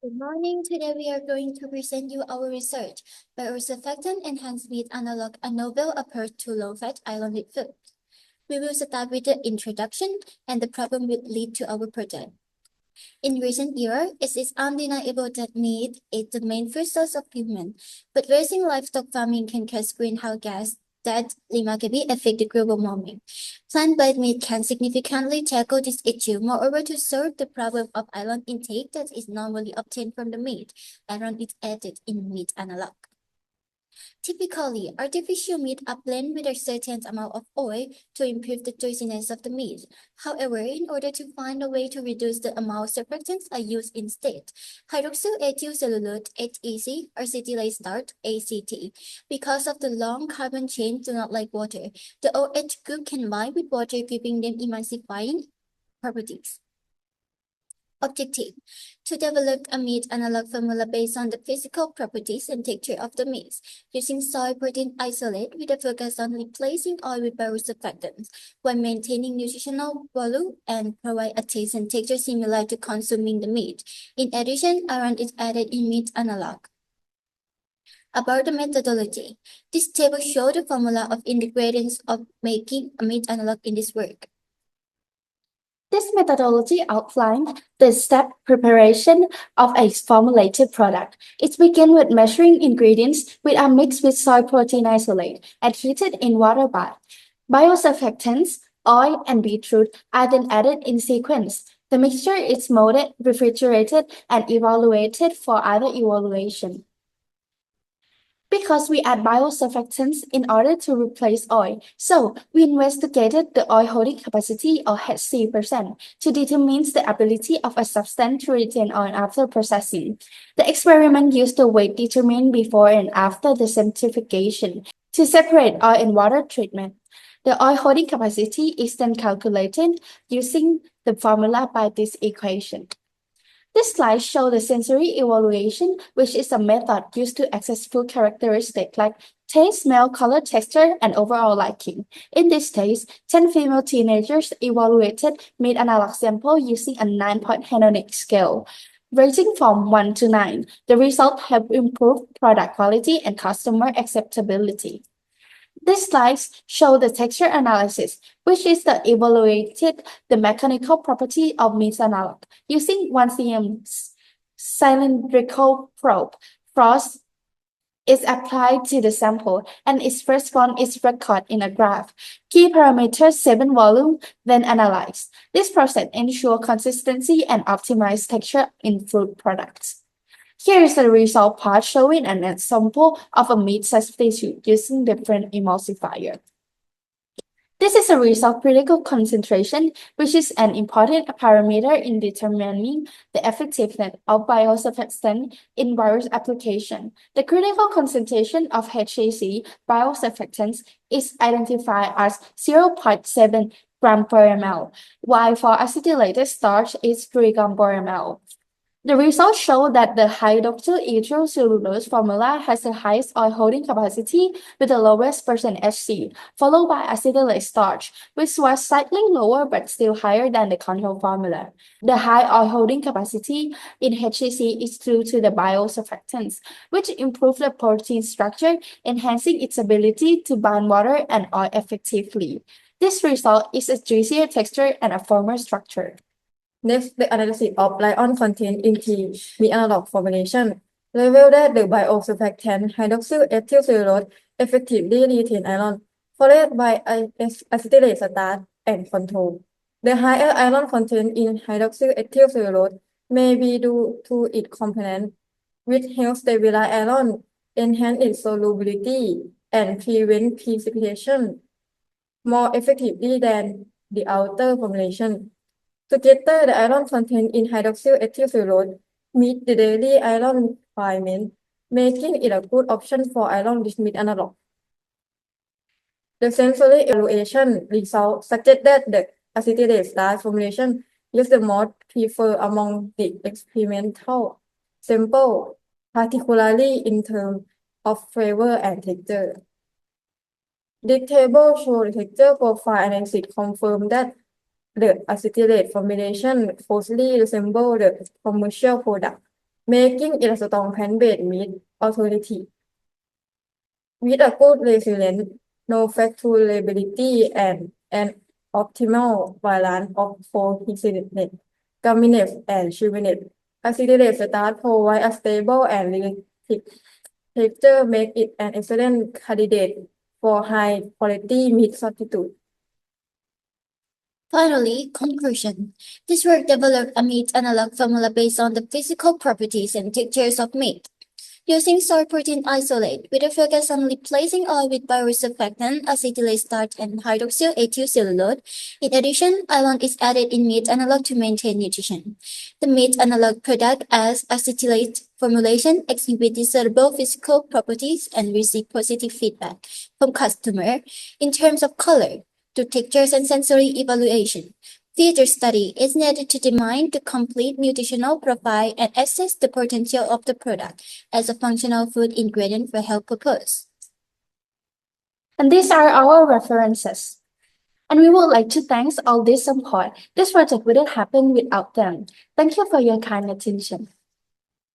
Good morning. Today we are going to present you our research. Bio-Surfactant-Enhanced meat analog, a novel approach to low-fat islanded food. We will start with the introduction and the problem will lead to our project. In recent years, it is undeniable that meat is the main food source of humans, but raising livestock farming can cause greenhouse gas that remarkably affect the global warming. Plant-based meat can significantly tackle this issue. Moreover, to solve the problem of iron intake that is normally obtained from the meat, iron is added in meat analog. Typically, artificial meat are blended with a certain amount of oil to improve the juiciness of the meat. However, in order to find a way to reduce the amount, surfactants are used instead. Hydroxyl ethyl cellulose (HEC) or cetylase starch (ACT). Because of the long carbon chain do not like water, the OH group can bind with water, giving them emulsifying properties. Objective: to develop a meat analog formula based on the physical properties and texture of the meat, using soy protein isolate with a focus on replacing oil with bio-surfactants, while maintaining nutritional value and provide a taste and texture similar to consuming the meat. In addition, iron is added in meat analog. About the methodology, this table shows the formula of ingredients of making a meat analog in this work. This methodology outlines the step preparation of a formulated product. It begins with measuring ingredients which are mixed with soy protein isolate and heated in water bath. Biosurfactants, oil, and beetroot are then added in sequence. The mixture is molded, refrigerated, and evaluated for other evaluation. Because we add biosurfactants in order to replace oil, so we investigated the oil holding capacity or HC% to determine the ability of a substance to retain oil after processing. The experiment used the weight determined before and after the centrifugation to separate oil and water treatment. The oil holding capacity is then calculated using the formula by this equation. This slide shows the sensory evaluation, which is a method used to assess food characteristics like taste, smell, color, texture, and overall liking. In this case, 10 female teenagers evaluated meat analog sample using a 9-point hedonic scale. Rating from 1 to 9, the result helped improve product quality and customer acceptability. These slides show the texture analysis, which is the evaluated the mechanical property of meat analog using 1 cm cylindrical probe. Frost is applied to the sample and its response is recorded in a graph. Key parameters 7 volume, then analyzed. This process ensures consistency and optimized texture in food products. Here is the result part showing an example of a meat substitute using different emulsifier. This is a result critical concentration, which is an important parameter in determining the effectiveness of biosurfactant in various applications. The critical concentration of HAC biosurfactants is identified as 0.7 gram per ml, while for acetylated starch is 3 gram per ml. The results show that the hydroxyl ethyl cellulose formula has the highest oil holding capacity with the lowest percent HC, followed by acetylate starch, which was slightly lower but still higher than the control formula. The high oil holding capacity in HCC is due to the biosurfactants, which improve the protein structure, enhancing its ability to bind water and oil effectively. This result is a juicier texture and a firmer structure. Next, the analysis of iron content in the analog formulation revealed that the biosurfactant hydroxyl ethyl cellulose effectively retain iron, followed by acetylate starch and control. The higher iron content in hydroxyl ethyl cellulose may be due to its component, which helps stabilize iron, enhance its solubility, and prevent precipitation more effectively than the outer formulation. Together, the iron content in hydroxyl ethyl cellulose meet the daily iron requirement, making it a good option for iron-rich meat analog. The sensory evaluation results suggest that the acetylate starch formulation is the most preferred among the experimental sample, particularly in terms of flavor and texture. The table shows the texture profile analysis confirms that the acetylate formulation closely resembles the commercial product, making it a strong plant-based meat alternative with a good resilience, no factorability, and an optimal balance of coherent gaminates and juvenates. Accelerated start provide a stable and realistic texture, make it an excellent candidate for high-quality meat substitute. Finally, conclusion. This work developed a meat analog formula based on the physical properties and textures of meat. Using soy protein isolate with a focus on replacing oil with bio-surfactant, acetylate starch, and hydroxyl ethyl cellulose. In addition, iron is added in meat analog to maintain nutrition. The meat analog product as acetylate formulation exhibit desirable physical properties and receive positive feedback from customer in terms of color, to textures and sensory evaluation. Further study is needed to determine the complete nutritional profile and assess the potential of the product as a functional food ingredient for health purpose. And these are our references. And we would like to thank all this support. This project wouldn't happen without them. Thank you for your kind attention.